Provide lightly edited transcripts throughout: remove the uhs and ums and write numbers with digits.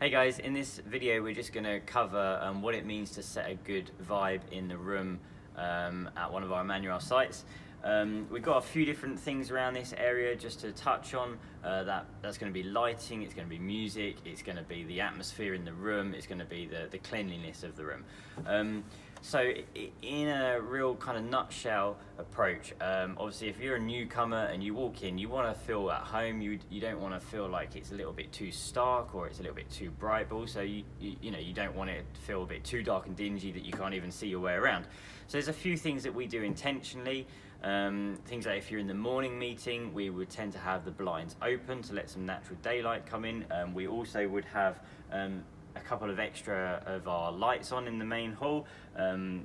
Hey guys, in this video we're just going to cover what it means to set a good vibe in the room at one of our Emmanuel sites. We've got a few different things around this area just to touch on. That's going to be lighting, it's going to be music, it's going to be the atmosphere in the room, it's going to be the cleanliness of the room. So in a real kind of nutshell approach, obviously if you're a newcomer and you walk in, you want to feel at home. You don't want to feel like it's a little bit too stark or it's a little bit too bright, but also you don't want it to feel a bit too dark and dingy that you can't even see your way around. So there's a few things that we do intentionally. Things like if you're in the morning meeting, we would tend to have the blinds open to let some natural daylight come in. We also would have a couple of extra of our lights on in the main hall.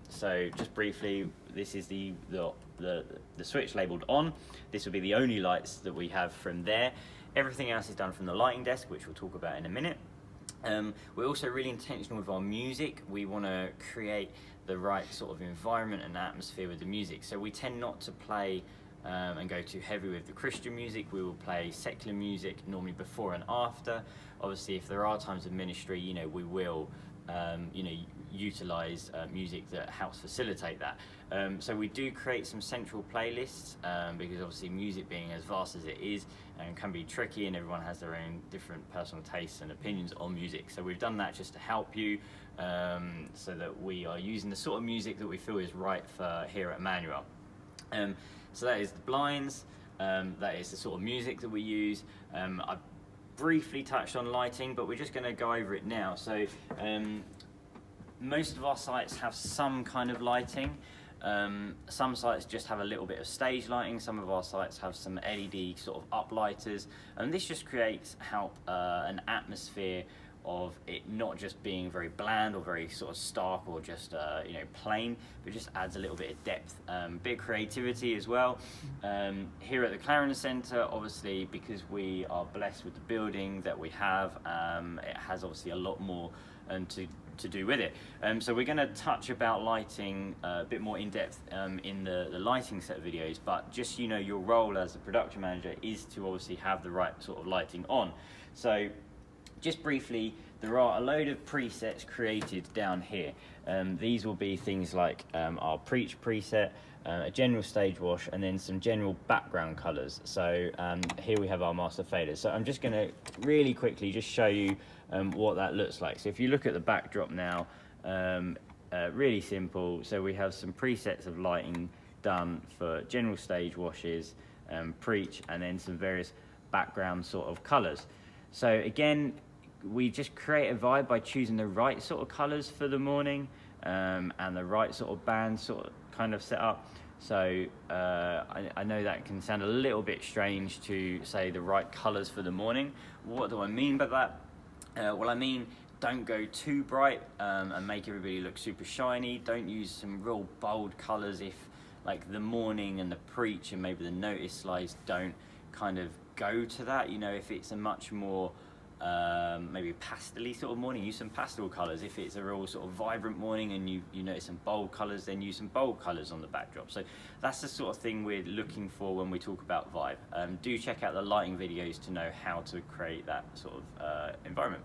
So just briefly, this is the switch labelled on. This will be the only lights that we have from there. Everything else is done from the lighting desk, which we'll talk about in a minute. We're also really intentional with our music. We want to create the right sort of environment and atmosphere with the music. So we tend not to play and go too heavy with the Christian music. We will play secular music normally before and after. Obviously, if there are times of ministry, we will utilize music that helps facilitate that. So we do create some central playlists because obviously music being as vast as it is can be tricky, and everyone has their own different personal tastes and opinions on music. So we've done that just to help you, so that we are using the sort of music that we feel is right for here at Emmanuel. So that is the blinds, that is the sort of music that we use. I briefly touched on lighting, but we're just going to go over it now. So most of our sites have some kind of lighting. Some sites just have a little bit of stage lighting. Some of our sites have some LED sort of uplighters, and this just creates an atmosphere of it not just being very bland or very sort of stark or just plain, but just adds a little bit of depth, bit of creativity as well. Here at the Clarendon Centre, obviously because we are blessed with the building that we have, it has obviously a lot more to do with it. So we're going to touch about lighting a bit more in depth in the lighting set of videos, but just your role as the production manager is to obviously have the right sort of lighting on. So just briefly, there are a load of presets created down here. These will be things like our preach preset, a general stage wash, and then some general background colours. So here we have our master faders. So I'm just going to really quickly just show you what that looks like. So if you look at the backdrop now, really simple. So we have some presets of lighting done for general stage washes, preach, and then some various background sort of colours. So again, we just create a vibe by choosing the right sort of colours for the morning and the right sort of band sort of kind of setup. So I know that can sound a little bit strange to say the right colours for the morning. What do I mean by that? Well, I mean, don't go too bright and make everybody look super shiny. Don't use some real bold colours if like the morning and the preach and maybe the notice slides don't kind of go to that. If it's a much more maybe pastel-y sort of morning, use some pastel colours. If it's a real sort of vibrant morning and you notice some bold colours, then use some bold colours on the backdrop. So that's the sort of thing we're looking for when we talk about vibe. Do check out the lighting videos to know how to create that sort of environment.